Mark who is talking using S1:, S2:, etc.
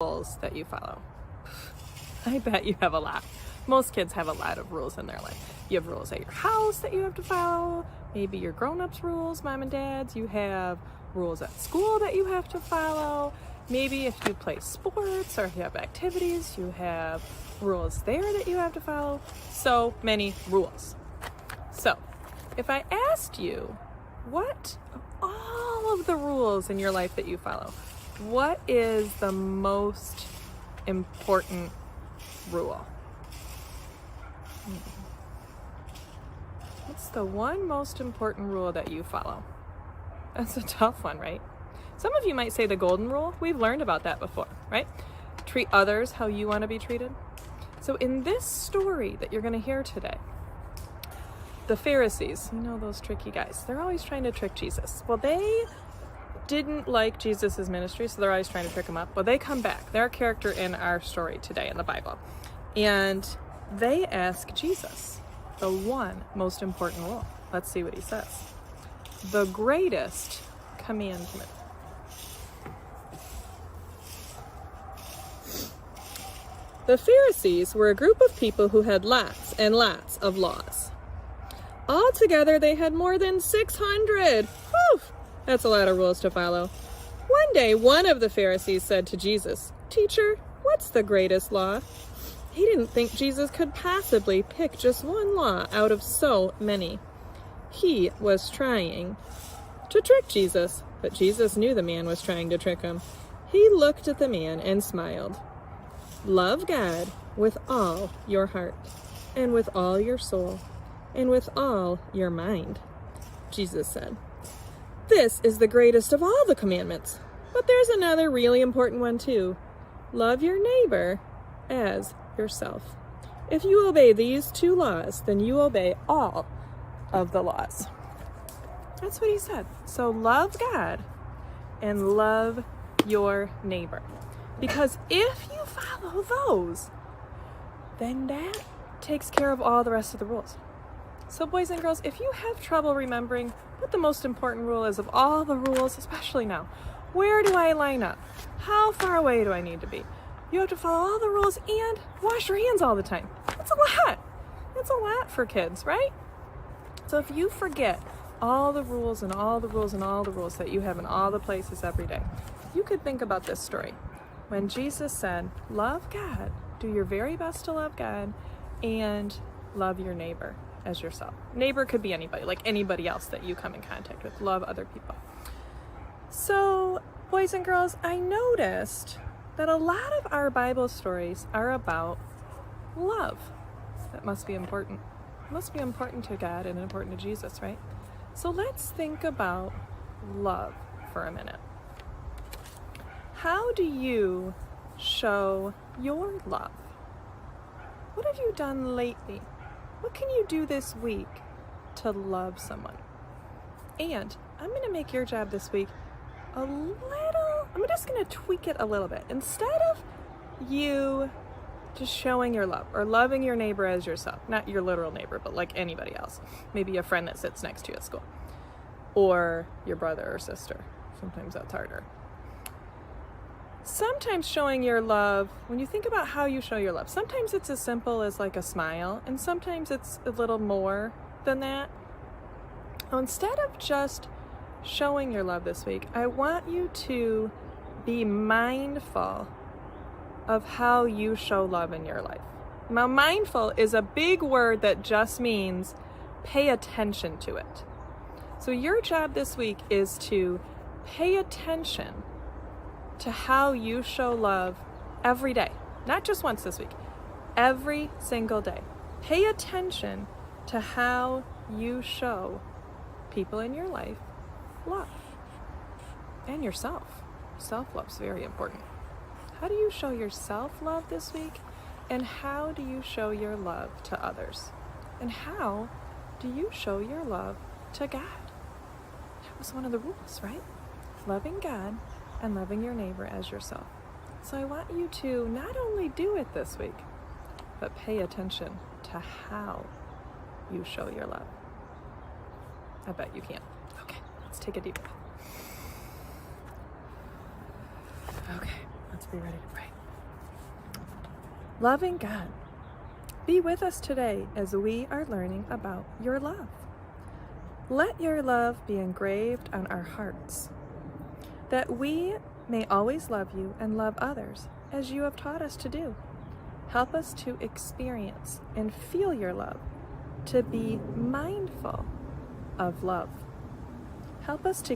S1: rules that you follow? I bet you have a lot. Most kids have a lot of rules in their life. You have rules at your house that you have to follow, maybe your grown-ups rules, mom and dad's. You have rules at school that you have to follow. Maybe if you play sports or if you have activities, you have rules there that you have to follow. So many rules. So if I asked you, what of all of the rules in your life that you follow, what is the most important rule? What's the one most important rule that you follow? That's a tough one, right? Some of you might say the golden rule. We've learned about that before, right? Treat others how you want to be treated. So in this story that you're going to hear today, the Pharisees, you know, those tricky guys, they're always trying to trick Jesus. Well, they didn't like Jesus's ministry, so they're always trying to trick him up. Well, they come back. They're a character in our story today in the Bible. And they ask Jesus the one most important rule. Let's see what he says. The greatest commandment. The Pharisees were a group of people who had lots and lots of laws. Altogether, they had more than 600. Whew, that's a lot of rules to follow. One day, one of the Pharisees said to Jesus, "Teacher, what's the greatest law?" He didn't think Jesus could possibly pick just one law out of so many. He was trying to trick Jesus, but Jesus knew the man was trying to trick him. He looked at the man and smiled. Love God with all your heart, and with all your soul, and with all your mind, Jesus said. This is the greatest of all the commandments, but there's another really important one too. Love your neighbor as yourself. If you obey these two laws, then you obey all of the laws. That's what he said. So love God and love your neighbor. Because if you follow those, then that takes care of all the rest of the rules. So boys and girls, if you have trouble remembering what the most important rule is of all the rules, especially now, where do I line up? How far away do I need to be? You have to follow all the rules and wash your hands all the time. That's a lot. That's a lot for kids, right? So if you forget all the rules and all the rules and all the rules that you have in all the places every day, you could think about this story. When Jesus said, love God, do your very best to love God, and love your neighbor as yourself. Neighbor could be anybody, like anybody else that you come in contact with. Love other people. So, boys and girls, I noticed that a lot of our Bible stories are about love. That must be important. It must be important to God and important to Jesus, right? So let's think about love for a minute. How do you show your love? What have you done lately? What can you do this week to love someone? And I'm going to make your job this week I'm just going to tweak it a little bit. Instead of you just showing your love or loving your neighbor as yourself, not your literal neighbor, but like anybody else, maybe a friend that sits next to you at school, or your brother or sister. Sometimes that's harder. Sometimes showing your love, when you think about how you show your love, sometimes it's as simple as like a smile, and sometimes it's a little more than that. So instead of just showing your love this week, I want you to be mindful of how you show love in your life. Now, mindful is a big word that just means pay attention to it. So your job this week is to pay attention to how you show love every day, not just once this week, every single day. Pay attention to how you show people in your life love, and yourself. Self-love's very important. How do you show yourself love this week? And how do you show your love to others? And how do you show your love to God? That was one of the rules, right? Loving God and loving your neighbor as yourself. So I want you to not only do it this week, but pay attention to how you show your love. I bet you can. Okay, let's take a deep breath. Okay, Let's be ready to pray. Loving God, be with us today as we are learning about your love. Let your love be engraved on our hearts, that we may always love you and love others as you have taught us to do. Help us to experience and feel your love, to be mindful of love. Help us to